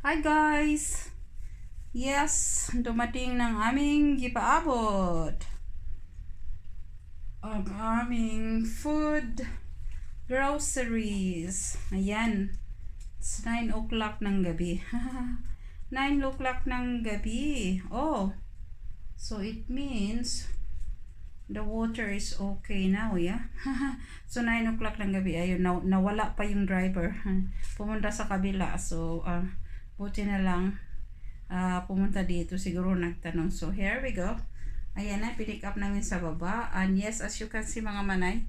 Hi guys! Yes, dumating ng aming gipaabot. Ang aming food groceries. Ayan. It's 9 o'clock ng gabi. 9 o'clock ng gabi. Oh. So it means the water is okay now, yeah? So 9 o'clock ng gabi. Ayun, nawala pa yung driver. Pumunta sa kabila. So, buti na lang pumunta dito, siguro nagtanong. So here we go. Ayan na, pinick up namin sa baba. And yes, as you can see mga manay,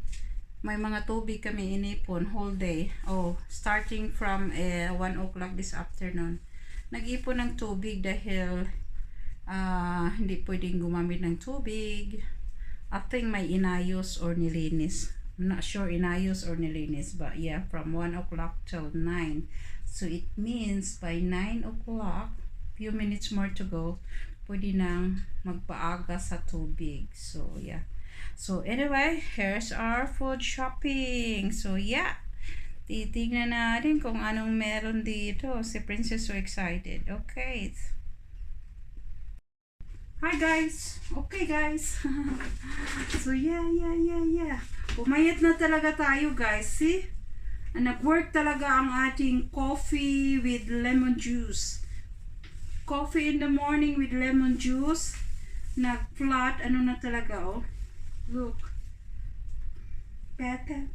may mga tubig kami inipon whole day. Oh, starting from 1 o'clock this afternoon. Nag-ipon ng tubig dahil hindi pwedeng gumamit ng tubig. I think may inayos or nilinis. I'm not sure inayos or nilinis, but yeah, from 1 o'clock till 9. So it means by 9 o'clock, few minutes more to go, pwede nang magpaaga sa tubig. So yeah. So anyway, here's our food shopping. So yeah, titignan natin kung anong meron dito. Si Princess so excited. Okay. Hi guys! Okay guys! So yeah. Pumayat na talaga tayo guys. See? Nag-work talaga ang ating coffee with lemon juice. Coffee in the morning with lemon juice. Nag-flat. Ano na talaga oh. Look. Pepe.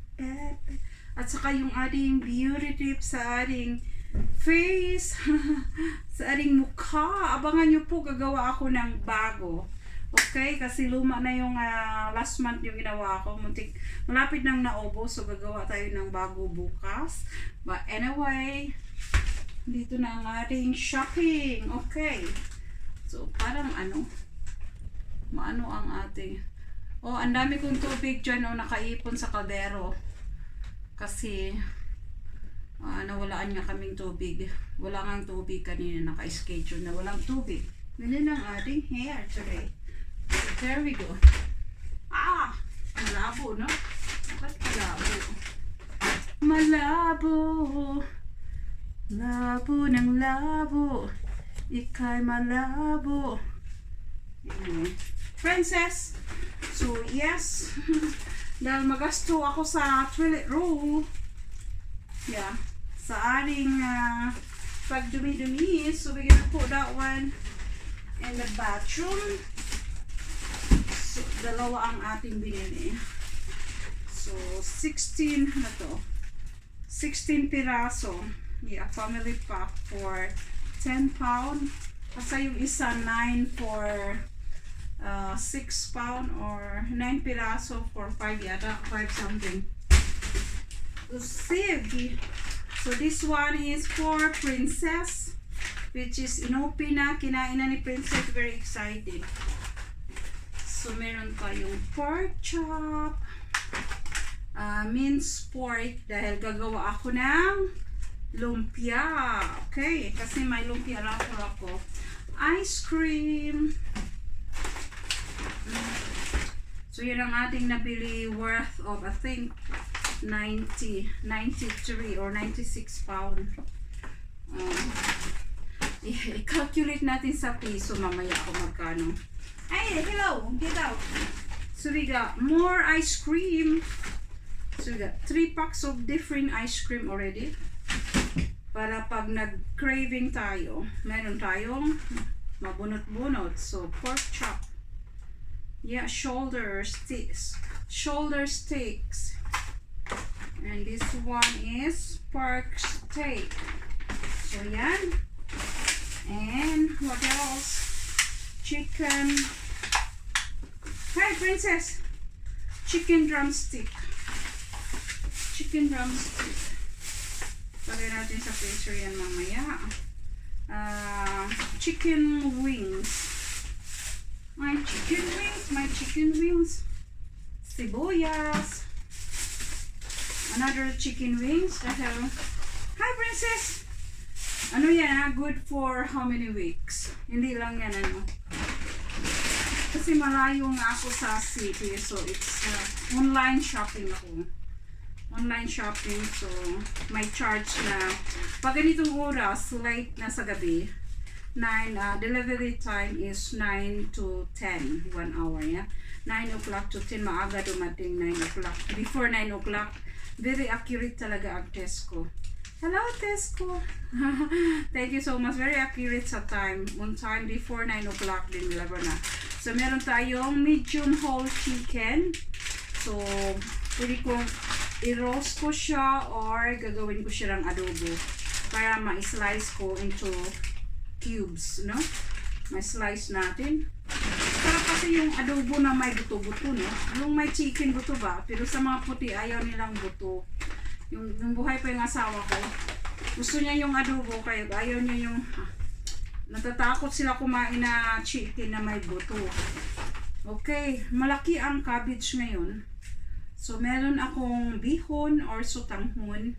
At saka yung ating beauty tips sa ating face. Sa ating mukha. Abangan nyo po, gagawa ako ng bago. Okay? Kasi luma na yung last month yung ginawa ko. Malapit nang naubo. So gagawa tayo ng bago bukas. But anyway, dito na ang ating shopping. Okay. So parang maano ang ating. Oh, ang dami kong tubig dyan. Oh, nakaipon sa kaldero. Kasi nawalaan nga kaming tubig. Wala nga tubig kanina. Naka-schedule na walang tubig. Ganyan ang ating hair today. There we go. Malabo, no? Bakit malabo? Malabo. Labo ng labo. Ika'y malabo. Anyway. Princess. So, yes. Dahil magasto ako sa toilet roll. Yeah. Sa ating pagdumi-dumi. So, we're gonna put that one in the bathroom. So, dalawa ang ating binili. So, 16 na to. 16 piraso. Yeah, family pack for 10 pound. Kasi yung isa 9 for 6 pound or 9 piraso for 5 yata. 5 something. So, sige. So, this one is for Princess. Which is inopen na. Kinain na ni Princess. Very excited. So, meron tayong pork chop, minced pork, dahil gagawa ako ng lumpia. Okay, kasi may lumpia lang ako. Ice cream. So, yun ang ating nabili worth of, I think, 93 or 96 pound. I-calculate natin sa piso mamaya kung magkano. Hey, hello, get out. So we got more ice cream. So we got 3 packs of different ice cream already. Para pag nag-craving tayo, meron tayong mabunot-bunot. So pork chop. Yeah, shoulder steaks. And this one is pork steak. So yan. And what else? Chicken. Hi, Princess. Chicken drumstick. Pagay natin sa freezer yan mamaya. Chicken wings. My chicken wings. Sibuyas. Another chicken wings. Hi, Princess. Ano yan good for how many weeks? Hindi lang yan Kasi malayo nga ako sa city, so it's online shopping ako. online shopping, so may charge na pag ganitong oras, late na sa gabi, 9, delivery time is 9 to 10, 1 hour, yeah? 9 o'clock to 10, maaga dumating, 9 o'clock. Before 9 o'clock, very accurate talaga ang test ko. Hello, Tesco! Thank you so much. Very accurate sa time. On time, before 9 o'clock din deliver na. So, meron tayong medium whole chicken. So, pwede kong i-roast ko siya or gagawin ko siya ng adobo para ma-slice ko into cubes, no? Ma-slice natin. Para kasi yung adobo na may buto-buto, no? Yung may chicken buto ba? Pero sa mga puti, ayaw nilang buto. Yung buhay pa yung asawa ko, gusto niya yung adobo, kaya ayaw niya yung natatakot sila kumain na chicken na may buto. Okay, malaki ang cabbage ngayon. So, meron akong bihon or sutanghon.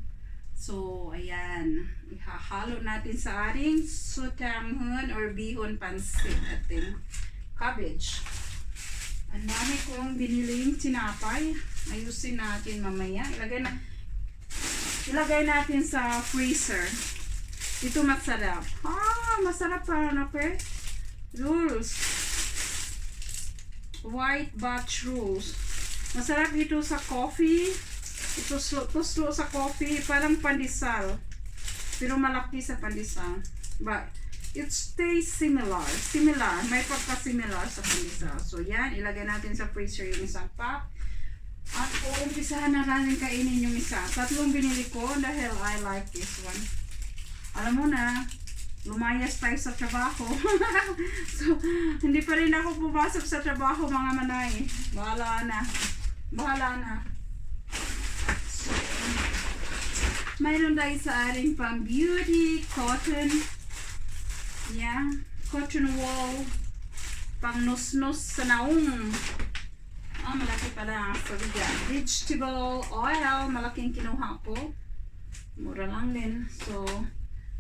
So, ayan. Ihahalo natin sa ating sutanghon or bihon pansit ating cabbage. Ang dami kong biniling tinapay. Ayusin natin mamaya. Ilagay natin sa freezer. Ito masarap. Masarap pa na pe. Rolls. White batch rolls. Masarap ito sa coffee. Ito slow sa coffee. Parang pandesal. Pero malaki sa pandesal. But it tastes similar. Similar. May pagka-similar sa pandesal. So yan. Ilagay natin sa freezer yung isang pack. At umpisahan na natin kainin yung isa. 3 binili ko dahil I like this one. Alam mo na, lumayas tayo sa trabaho. So, hindi pa rin ako pumasok sa trabaho mga manay. Bahala na. So, mayroon tayo sa ating pang beauty, cotton. Yeah, cotton wool. Pang nus-nus sa naong. Malaki pala ang sabiga. Vegetable oil, malaking kinuha ko. Mura lang din. So,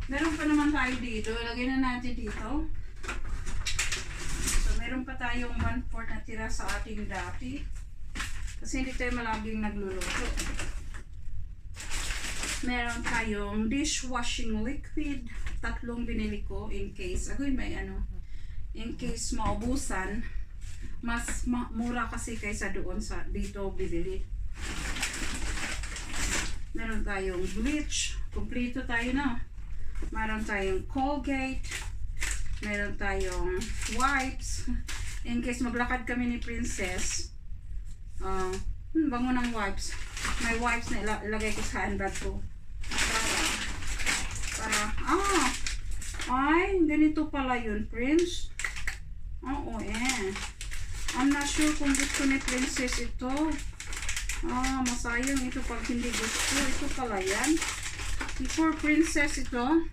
meron pa naman tayo dito. Lagay na natin dito. So, meron pa tayong 1/4 na tira sa ating dati. Kasi hindi tayo malaging nagluluto. Meron tayong dishwashing liquid. 3 binili ko in case. In case maubusan. Mas mura kasi kaysa doon sa dito bibili. Meron tayong bleach. Kompleto tayo na. Meron tayong Colgate. Meron tayong wipes. In case maglakad kami ni Princess. Bango ng wipes. May wipes na ilagay ko sa handbag ko. Ay, ganito pala yun, Prince. Oo, I'm not sure kung gusto ni Princess ito. Masayang ito pag hindi gusto. Ito pala yan. For Princess ito.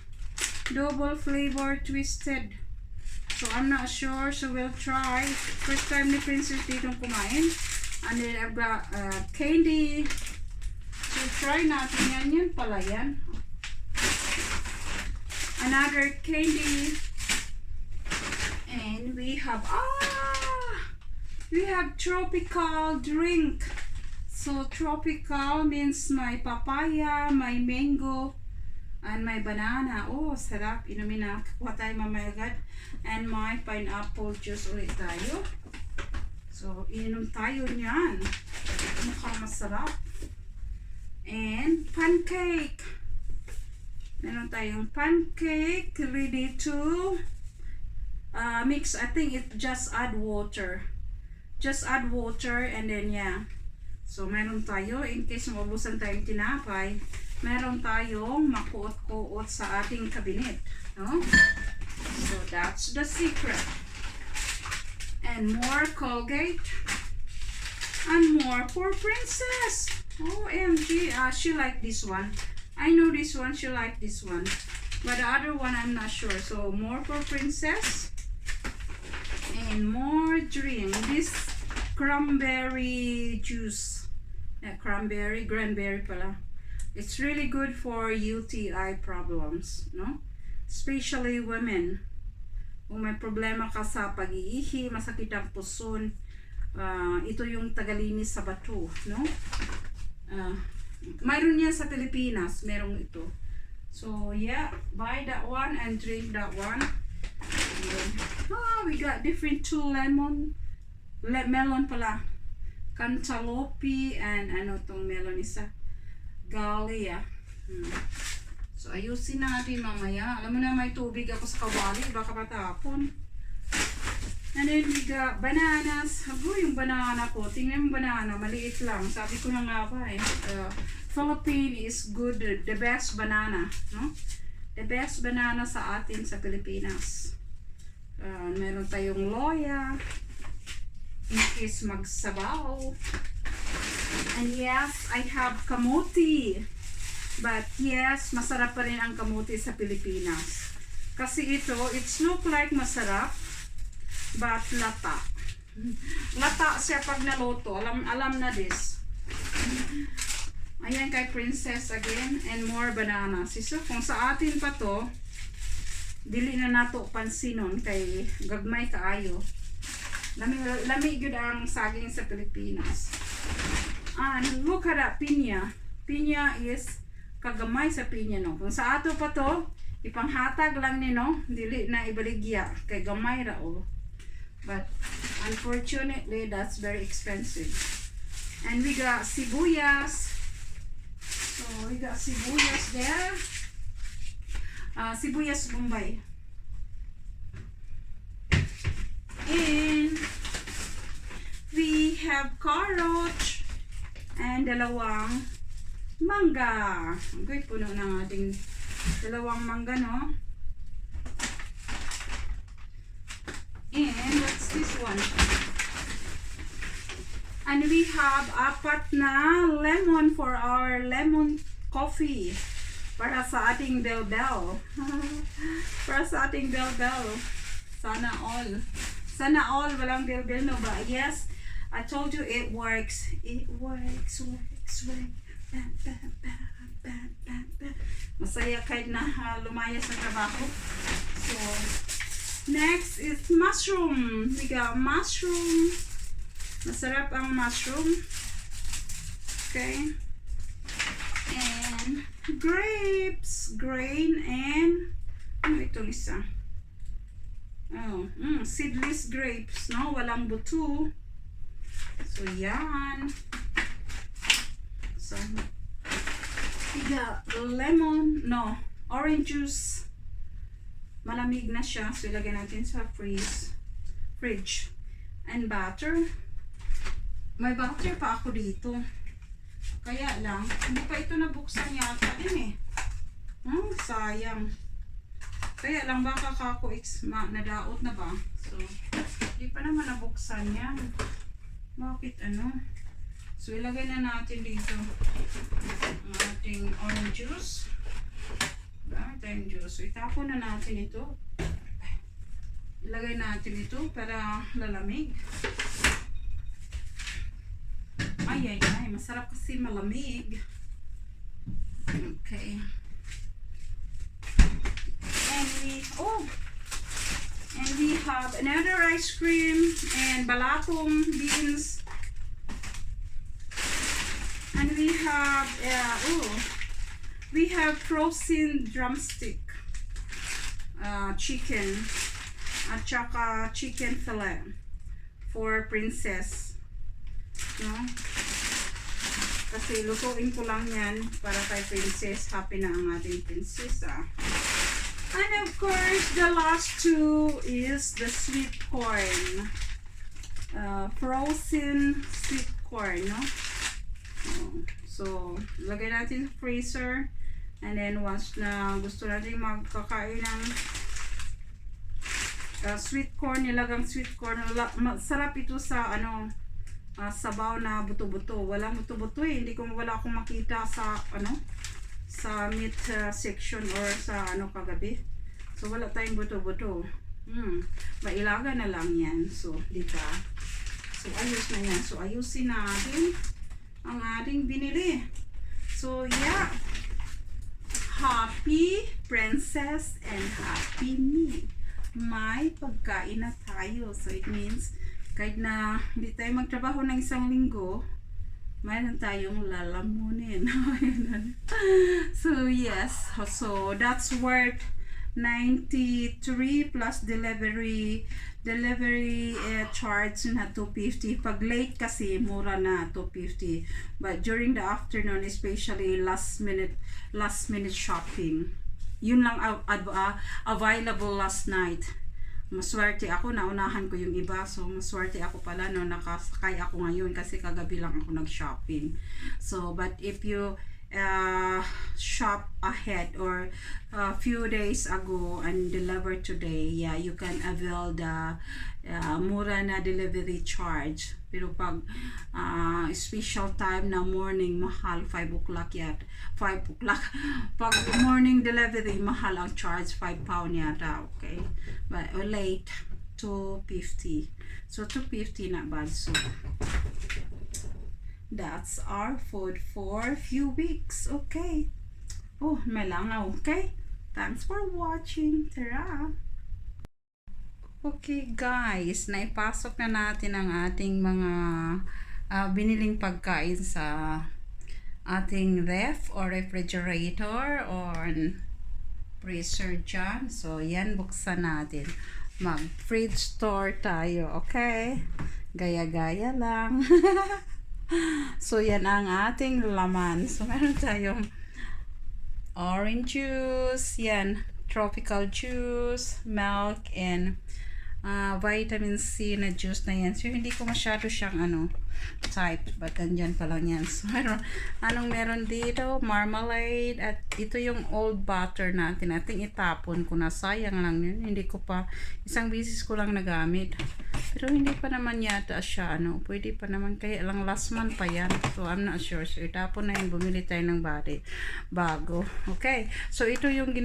Double flavor twisted. So, I'm not sure. So, we'll try. First time ni Princess dito kumain. And then, I've got candy. So, try natin yan. Yan pala yan. Another candy. And we have tropical drink. So tropical means may papaya, may mango, and may banana. Oh, sarap. Inumin na. Kuha tayo mamaya agad. And may pineapple juice ulit tayo. So, inom tayo niyan. Mukhang masarap. And pancake. Meron tayong pancake ready to mix. I think it just add water. Just add water and then yeah. So meron tayo in case mabusan tayong tinapay, meron tayong makuot-kuot sa ating cabinet, no? So that's the secret. And more Colgate and more for Princess. OMG, she like this one. I know this one, she like this one. But the other one I'm not sure. So more for Princess. And more drink. This cranberry juice. Cranberry pala. It's really good for UTI problems, no? Especially women. Kung may problema ka sa pag-iihi, masakit ang puson, ito yung tagalinis sa bato, no? Mayroon yan sa Pilipinas. Merong ito. So, yeah. Buy that one and drink that one. And then, we got different two lemon. Melon pala. Cantaloupe and ano tong melon isa. Galia. So, ayusin natin mamaya. Alam mo na may tubig ako sa kawali. Baka matapon. And then we got bananas. Hago yung banana ko. Tingnan yung banana. Maliit lang. Sabi ko na nga ba Philippine is good. The best banana. No? The best banana sa atin sa Pilipinas. Meron tayong loya. In case magsabaw. And yes, I have kamuti. But yes, masarap pa rin ang kamuti sa Pilipinas. Kasi ito, it's look like masarap. But lata. Lata siya pag naluto. Alam na this. Ayan kay Princess again. And more bananas. So, kung sa atin pa to, dili na nato pansinon kay gagmay kaayo. Lami good ang saging sa Pilipinas. And look at that pinya. Pinya is kagamay sa pinya, no. Kung sa ato pa to, ipanghatag lang ni, no. Dili na ibaligya kay gamay ra o. But unfortunately, that's very expensive. And we got sibuyas. So we got sibuyas there. Sibuyas Bombay. And we have carrot and dalawang mangga. Okay, puno ng ating dalawang mangga, no? And what's this one? And we have apat na lemon for our lemon coffee. Para sa ating bell-bell. Para sa ating bell-bell. Sana all. Sana all walang bell-bell, no ba? Yes, I told you it works. It works. Bam, bam, bam, bam, bam, bam. Masaya kahit na lumaya sa trabaho. So, next is mushroom. We got mushroom. Masarap ang mushroom. Okay. And grapes. Grain and ano ito, Lisa? Seedless grapes, no? Walang buto. So, yan. So, we got lemon, no, orange juice. Malamig na siya. So, ilagay natin sa fridge. And butter. May butter pa ako dito. Kaya lang, hindi pa ito nabuksan yata din eh. Sayang. Kaya lang baka kako nadaot na ba? So, hindi pa naman nabuksan yan. Bakit ano? So, ilagay na natin dito ang ating orange juice. So, itapon na natin ito. Ilagay natin ito para lalamig. Ay. Masarap kasi malamig. Okay. And we have another ice cream and balatong beans. And we have frozen drumstick chicken at saka chicken fillet for Princess, no? Kasi lutuin ko lang yan para kay Princess. Happy na ang ating prinsesa. And of course, the last two is the sweet corn. Frozen sweet corn, no? So, lagay natin sa freezer. And then, once na gusto natin magkakain ng sweet corn, nilagang sweet corn. Sarap ito sa, sabaw na buto-buto. Walang buto-buto eh. Wala akong makita sa, sa meat section or sa, kagabi. So, wala tayong buto-buto. Mailaga na lang yan. So, dito. So, ayos na yan. So, ayusin natin ang ating binili. So, yeah. Happy Princess and happy me. May pagkain na tayo. So, it means, kahit na hindi tayo magtrabaho ng isang linggo, mayroon tayong lalamunin. So yes, so that's worth 93 plus delivery charge na 250. Pag late kasi mura na 250, but during the afternoon, especially last minute shopping, yun lang available last night. Maswerte ako, naunahan ko yung iba. So, maswerte ako pala no, nakasakay ako ngayon kasi kagabi lang ako nag-shopping. So, but if you shop ahead or a few days ago and deliver today, yeah, you can avail the mura na delivery charge. Pero pag special time na morning, mahal, 5 o'clock yata. 5 o'clock. Pag morning delivery, mahal ang charge, 5 pound yata, okay? But late, 250. So, 250 not bad. So, that's our food for a few weeks. Okay. Oh, may langaw. Okay. Thanks for watching. Tara! Okay guys, naipasok na natin ang ating mga biniling pagkain sa ating ref or refrigerator or freezer dyan. So, yan, buksan natin. Mag-fridge store tayo. Okay? Gaya-gaya lang. So, yan ang ating laman. So, meron tayong orange juice, yan, tropical juice, milk, and vitamin C na juice na yan. So, hindi ko masyado siyang type, but andyan pa lang yan. So, anong meron dito? Marmalade, at ito yung old butter natin. Ating itapon ko na, sayang lang yun. Hindi ko pa, isang bisis ko lang nagamit. Pero hindi pa naman yata siya, pwede pa naman, kaya lang last month pa yan. So, I'm not sure. So, itapon na yun, bumili tayo ng bago. Okay, so ito yung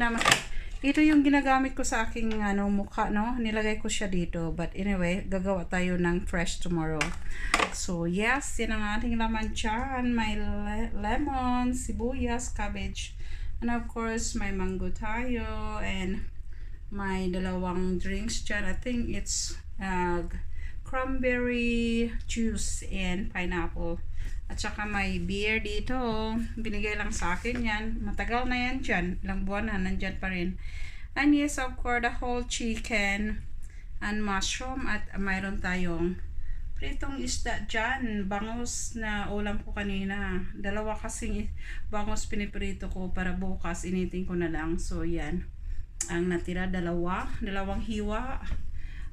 ginagamit ko sa aking mukha, nilagay ko siya dito, but anyway, gagawa tayo ng fresh tomorrow. So yes, yan ang ating laman dyan. May lemon, sibuyas, cabbage, and of course may mango tayo, and may dalawang drinks dyan. I think it's cranberry juice and pineapple. At saka may beer dito. Binigay lang sa akin yan. Matagal na yan dyan. Ilang buwan na, nandyan pa rin. And yes, of course, the whole chicken and mushroom. At mayroon tayong pritong isda dyan. Bangus na ulam ko kanina. Dalawa kasing bangus piniprito ko para bukas. Initin ko na lang. So, yan. Ang natira, dalawang hiwa.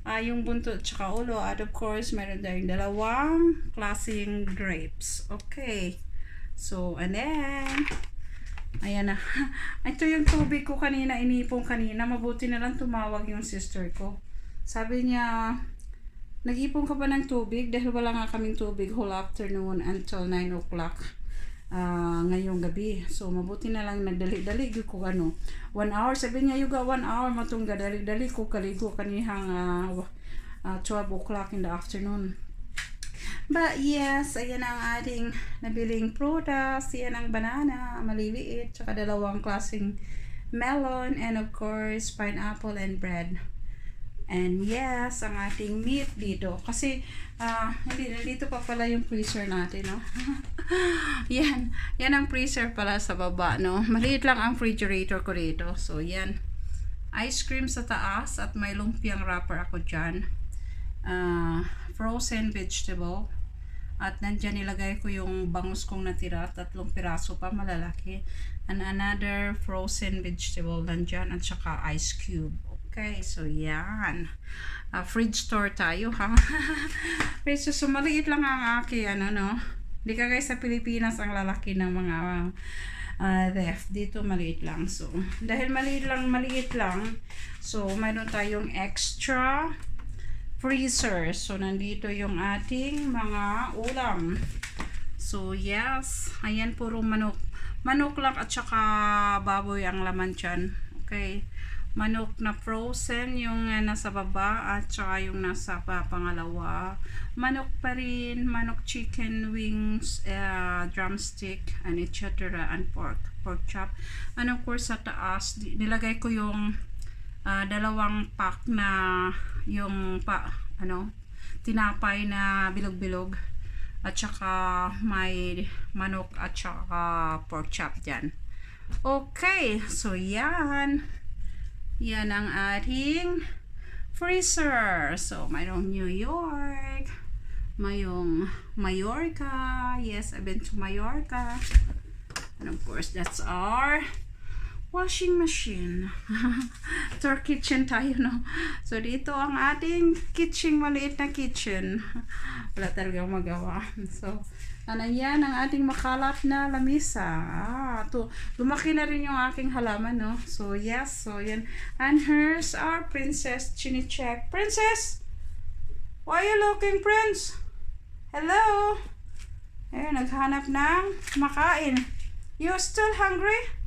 Yung buntot tsaka ulo, at of course meron tayong dalawang klaseng grapes. Okay, so and then ayan na. Ito yung tubig ko kanina, inipon kanina. Mabuti na lang tumawag yung sister ko. Sabi niya, nag-ipon ka ba ng tubig? Dahil wala nga kaming tubig whole afternoon until 9 o'clock ngayong gabi. So, mabuti na lang nagdali-dali ko 1 hour. Sabi niya, you got 1 hour matungga. Dali-dali ko kaligo kanihang 12 o'clock in the afternoon. But yes, ayan ang ating nabiling prutas. Yan ang banana, maliliit. Tsaka dalawang klaseng melon. And of course, pineapple and bread. And yes, ang ating meat dito. Kasi, dito pa pala yung freezer natin, yan ang freezer pala sa baba, Maliit lang ang refrigerator ko dito. So, yan. Ice cream sa taas at may lumpiang wrapper ako dyan. Frozen vegetable. At nandyan nilagay ko yung bangus kong natira. 3 piraso pa, malalaki. And another frozen vegetable nandyan. At saka ice cube. Okay, so yan. Fridge store tayo, ha? So, maliit lang ang aking, Hindi ka guys sa Pilipinas ang lalaki ng mga ref. Dito maliit lang. So, dahil maliit lang. So, mayroon tayong extra freezer. So, nandito yung ating mga ulam. So, yes. Ayan, puro manok. Manok lang at saka baboy ang laman dyan. Okay. Manok na frozen, yung nasa baba at saka yung nasa pangalawa. Manok pa rin, manok chicken wings, drumstick, and etc. and pork chop. And of course sa taas, nilagay ko yung dalawang pack na yung tinapay na bilog-bilog. At saka may manok at saka pork chop dyan. Okay, so yan. Yan ang ating freezer. So, mayroong New York. Mayroong Mallorca. Yes, I've been to Mallorca. And of course, that's our washing machine. To our kitchen tayo, no? So, dito ang ating kitchen, maliit na kitchen. Wala talagang magawa. So, ano yan, ang ating makalat na lamisa. Lumaki na rin yung aking halaman, no? So, yes. So, yan. And here's our princess. Chini-check. Princess! Why are you looking, Prince? Hello? Ayun, naghanap ng makain. You still hungry?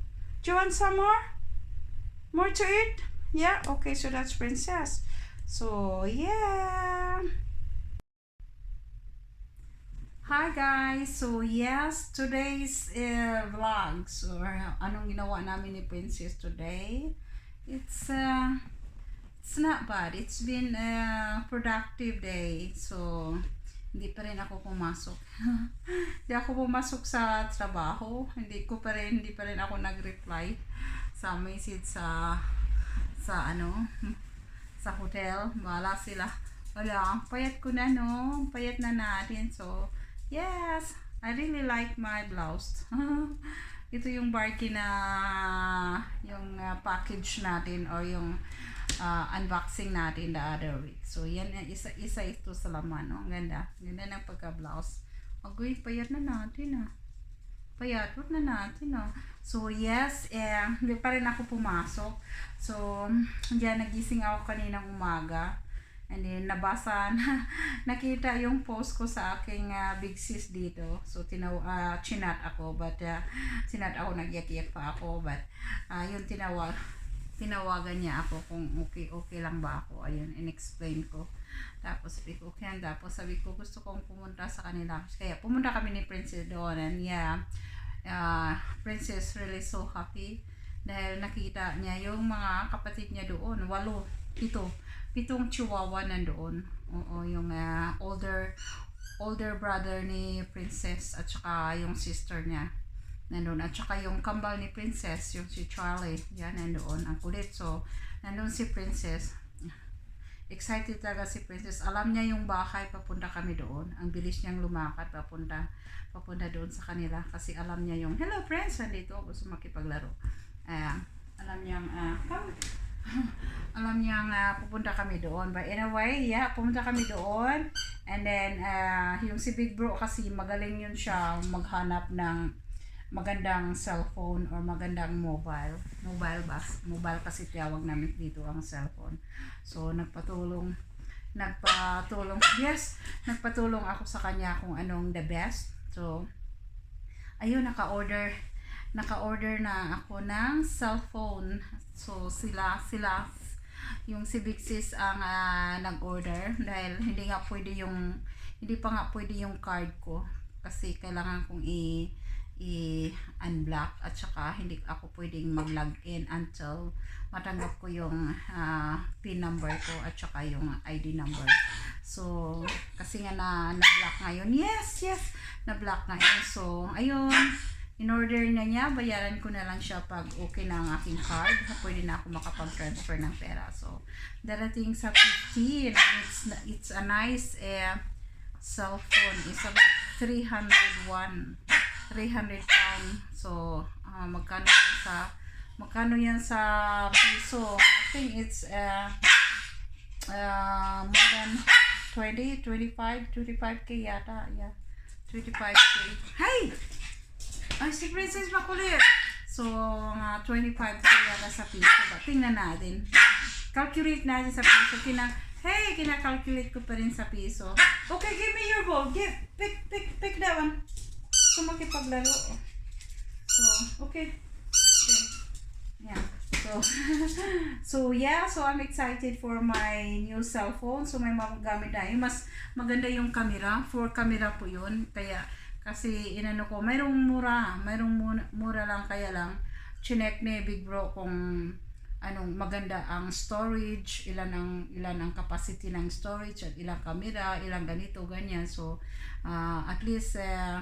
Do you want some more? More to eat? Yeah? Okay, so that's Princess. So, yeah. Hi guys! So, yes, today's vlog. So, anong ginawa namin ni Princess today? It's not bad. It's been a productive day. So, hindi pa rin ako pumasok. Hindi ako pumasok sa trabaho. Hindi pa rin ako nag-reply sa message sa hotel. Wala sila. Wala. Payat ko na, no? Payat na natin. So, yes. I really like my blouse. Ito yung bargain na yung package natin or yung unboxing natin the other week. So, yan, isa ito sa laman, no? Ang ganda. Ganda ng pagka-blouse. Agoy, payat na natin, Payatot na natin, So, yes, hindi pa rin ako pumasok. So, diyan, nagising ako kaninang umaga. And then, nakita yung post ko sa aking big sis dito. So, chinat ako, but chinat ako, nagyak-yak pa ako, but yun, tinawagan niya ako kung okay lang ba ako. Ayun, in-explain ko. Tapos sabi ko, okay. Tapos sabi ko, gusto kong pumunta sa kanila. Kaya pumunta kami ni Princess doon. And yeah, Princess really so happy. Dahil nakita niya yung mga kapatid niya doon. 7 chihuahua nandoon. Oo, yung older brother ni Princess at saka yung sister niya. Nandun. At saka yung kambal ni Princess, yung si Charlie, yan, nandoon. Ang kulit. So, nandun si Princess. Excited talaga si Princess. Alam niya yung bahay, papunta kami doon. Ang bilis niyang lumakad, papunta doon sa kanila. Kasi alam niya yung, hello Prince, nandito, gusto makipaglaro. Alam niyang, alam niyang pupunta kami doon. But anyway, yeah, pumunta kami doon. And then, yung si Big Bro kasi magaling yun siya maghanap ng magandang cellphone or magandang mobile kasi tawag namin dito ang cellphone. So nagpatulong ako sa kanya kung anong the best. So ayun, naka-order na ako ng cellphone. So sila yung si Big Sis ang nag-order dahil hindi pa nga pwede yung card ko kasi kailangan kong i-unblock at saka hindi ako pwedeng mag-login until matanggap ko yung PIN number ko at saka yung ID number. So, kasi nga na-block ngayon. Yes! Na-block ngayon. So, ayun. In-order na niya. Bayaran ko na lang siya pag okay na ang aking card. Pwede na ako makapag-transfer ng pera. So, darating sa 15. It's a nice cellphone. It's about 300 pounds. So, magkano yan sa piso? I think it's more than 25k yata. Yeah. 25k. Hey! Ay, si Princess makulit. So, 25k yata sa piso. But tingnan natin. Calculate natin sa piso. Kina-calculate ko pa rin sa piso. Okay, give me your ball. Pick that one. So, makipaglaro. So, okay. Yeah. So I'm excited for my new cellphone. So, may magagamit na. Mas maganda yung camera. 4 camera po yun. Kasi inano ko, mayroong mura lang. Kaya lang, chinek ni Big Bro kung anong maganda ang storage, ilan ang capacity ng storage at ilang camera, ilang ganito ganyan. So at least eh,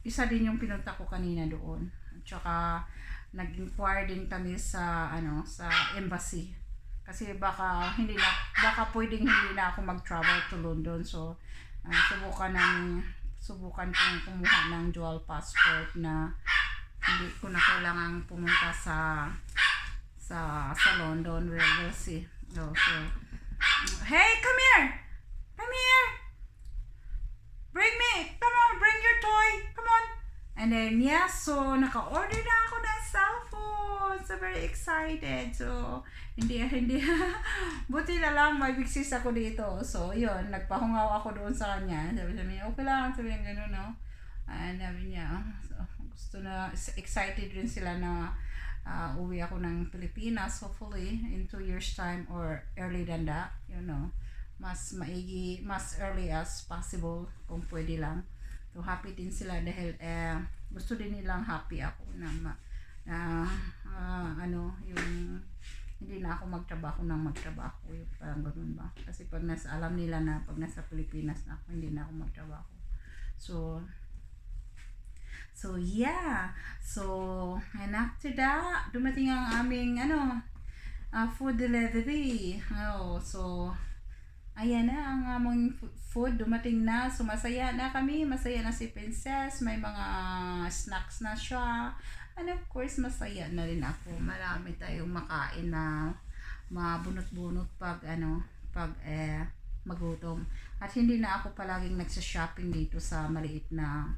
isa din yung pinunta ko kanina doon. At saka nag-inquire din kami sa sa embassy. Kasi baka pwedeng hindi na ako mag-travel to London. So subukan kong kumuha ng dual passport na hindi ko na kailangang pumunta sa London. We'll see. So, hey, come here! Come here! Bring me! Come on, bring your toy! Come on! And then, yeah, so, naka-order na ako ng cellphone. So, very excited. So, hindi, buti na lang may big sis ako dito. So, yun, nagpahungaw ako doon sa kanya. Sabi niya, okay lang. Sabi niya, gano'n, no? And sabi niya, so, excited rin sila na uwi ako ng Pilipinas, hopefully, in 2 years time or early than that, mas early as possible kung pwede lang. So happy din sila dahil gusto din nilang happy ako na yung hindi na ako magtrabaho yung parang ganun ba, kasi alam nila na pag nasa Pilipinas na ako hindi na ako magtrabaho. So yeah, and after that dumating ang aming food delivery. So ayan na ang aming food, dumating na. So masaya na kami, masaya na si Princess, may mga snacks na siya. And of course, masaya na rin ako. Marami tayong makain na mabunot-bunot pag magutom. At hindi na ako palaging nagsa-shopping dito sa maliit na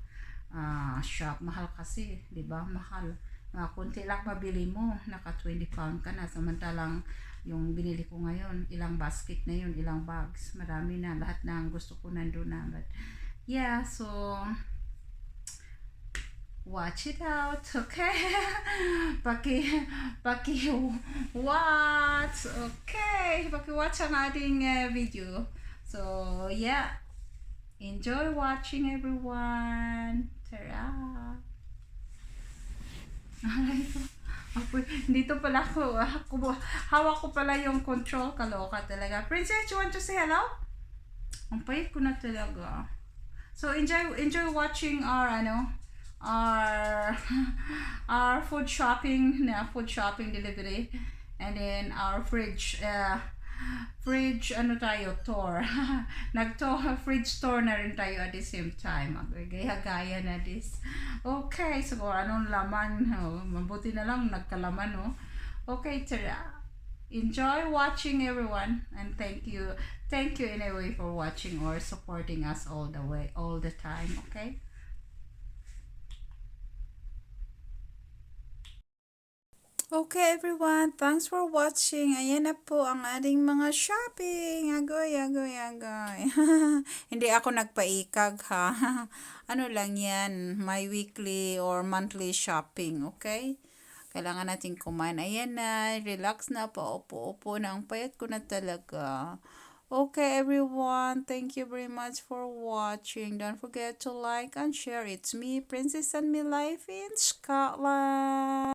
shop. Mahal kasi, 'di ba? Mahal. Kunti lang mabili mo, naka 20 pound ka na. Samantalang yung binili ko ngayon, ilang basket na yun, ilang bags, marami na, lahat na ang gusto ko nandun na. But yeah, so watch it out, okay? paki watch, okay? Paki watch ang ating video. So yeah, enjoy watching everyone. Tara. Dito pala hawak ko pala yung control, kaloka talaga. Princess, you want to say hello? Ang pait ko na talaga. So enjoy watching our our food shopping delivery, and then our fridge tour. Fridge tour na rin tayo at the same time. Gaya-gaya na this. Okay, so anong laman? Mabuti na lang nagkalaman, no? Okay, tara. Enjoy watching everyone, and thank you anyway for watching or supporting us all the time, okay? Okay everyone, thanks for watching. Ayan na po ang ating mga shopping. Agoy. Hindi ako nagpaikag ha. Ano lang yan, my weekly or monthly shopping, okay? Kailangan natin kumain. Ayan na, relax na, paupo-upo na. Ang payat ko na talaga. Okay everyone, thank you very much for watching. Don't forget to like and share. It's me, Princess and Me Life in Scotland.